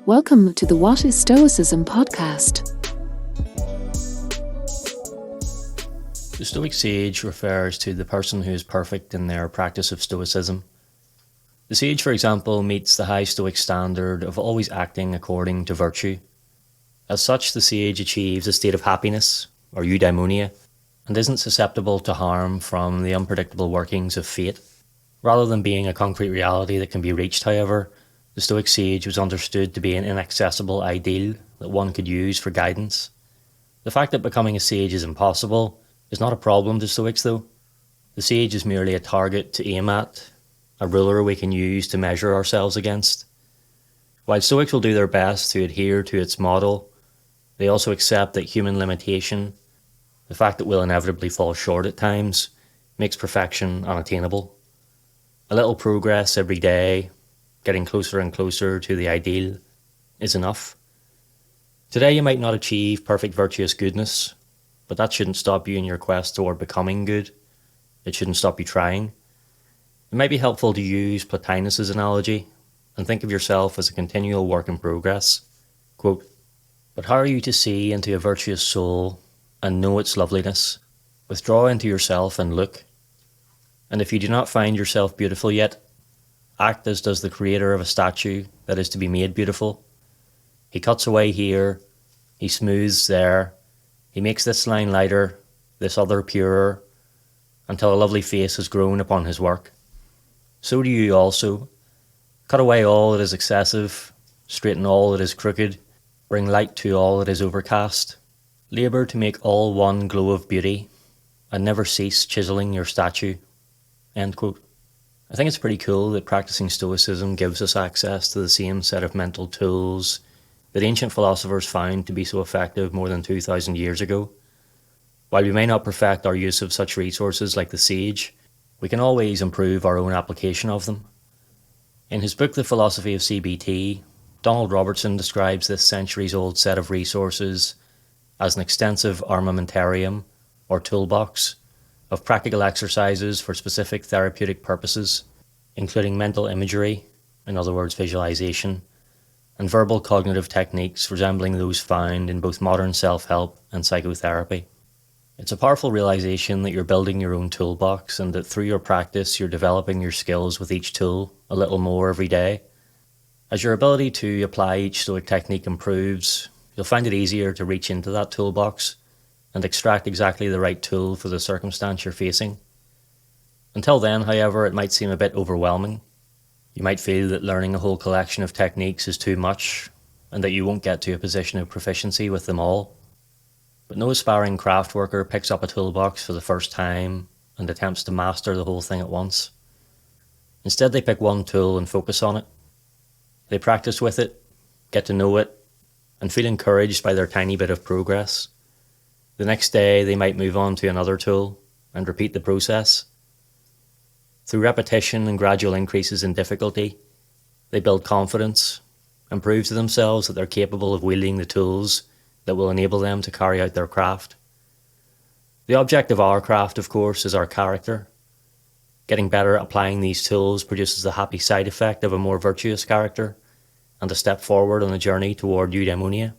Welcome to the What is Stoicism podcast. The Stoic sage refers to the person who is perfect in their practice of Stoicism. The sage, for example, meets the high Stoic standard of always acting according to virtue. As such, the sage achieves a state of happiness, or eudaimonia, and isn't susceptible to harm from the unpredictable workings of fate. Rather than being a concrete reality that can be reached, however, the Stoic sage was understood to be an inaccessible ideal that one could use for guidance. The fact that becoming a sage is impossible is not a problem to Stoics, though. The sage is merely a target to aim at, a ruler we can use to measure ourselves against. While Stoics will do their best to adhere to its model, they also accept that human limitation, the fact that we'll inevitably fall short at times, makes perfection unattainable. A little progress every day, getting closer and closer to the ideal, is enough. Today you might not achieve perfect virtuous goodness, but that shouldn't stop you in your quest toward becoming good. It shouldn't stop you trying. It might be helpful to use Plotinus's analogy and think of yourself as a continual work in progress. Quote, "But how are you to see into a virtuous soul and know its loveliness? Withdraw into yourself and look. And if you do not find yourself beautiful yet, act as does the creator of a statue that is to be made beautiful. He cuts away here, he smooths there, he makes this line lighter, this other purer, until a lovely face has grown upon his work. So do you also. Cut away all that is excessive, straighten all that is crooked, bring light to all that is overcast. Labour to make all one glow of beauty, and never cease chiselling your statue." End quote. I think it's pretty cool that practicing Stoicism gives us access to the same set of mental tools that ancient philosophers found to be so effective more than 2,000 years ago. While we may not perfect our use of such resources like the sage, we can always improve our own application of them. In his book The Philosophy of CBT, Donald Robertson describes this centuries-old set of resources as an extensive armamentarium, or toolbox, of practical exercises for specific therapeutic purposes, including mental imagery, in other words visualization, and verbal cognitive techniques resembling those found in both modern self-help and psychotherapy. It's a powerful realization that you're building your own toolbox and that through your practice you're developing your skills with each tool a little more every day. As your ability to apply each Stoic technique improves, you'll find it easier to reach into that toolbox and extract exactly the right tool for the circumstance you're facing. Until then, however, it might seem a bit overwhelming. You might feel that learning a whole collection of techniques is too much and that you won't get to a position of proficiency with them all. But no aspiring craft worker picks up a toolbox for the first time and attempts to master the whole thing at once. Instead, they pick one tool and focus on it. They practice with it, get to know it, and feel encouraged by their tiny bit of progress. The next day, they might move on to another tool and repeat the process. Through repetition and gradual increases in difficulty, they build confidence and prove to themselves that they're capable of wielding the tools that will enable them to carry out their craft. The object of our craft, of course, is our character. Getting better at applying these tools produces the happy side effect of a more virtuous character and a step forward on the journey toward eudaimonia.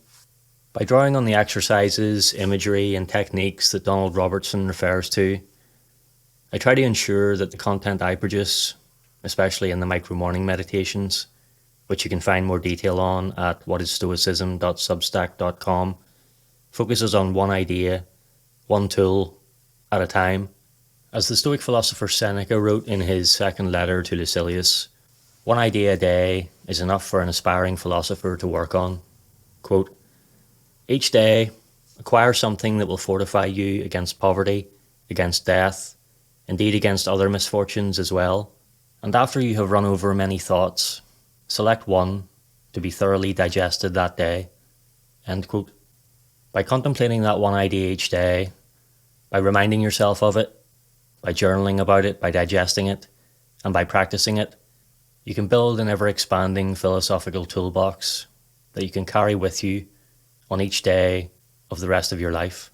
By drawing on the exercises, imagery, and techniques that Donald Robertson refers to, I try to ensure that the content I produce, especially in the micro-morning meditations, which you can find more detail on at whatisstoicism.substack.com, focuses on one idea, one tool, at a time. As the Stoic philosopher Seneca wrote in his second letter to Lucilius, one idea a day is enough for an aspiring philosopher to work on. Quote, "Each day, acquire something that will fortify you against poverty, against death, indeed against other misfortunes as well. And after you have run over many thoughts, select one to be thoroughly digested that day." End quote. By contemplating that one idea each day, by reminding yourself of it, by journaling about it, by digesting it, and by practicing it, you can build an ever-expanding philosophical toolbox that you can carry with you on each day of the rest of your life.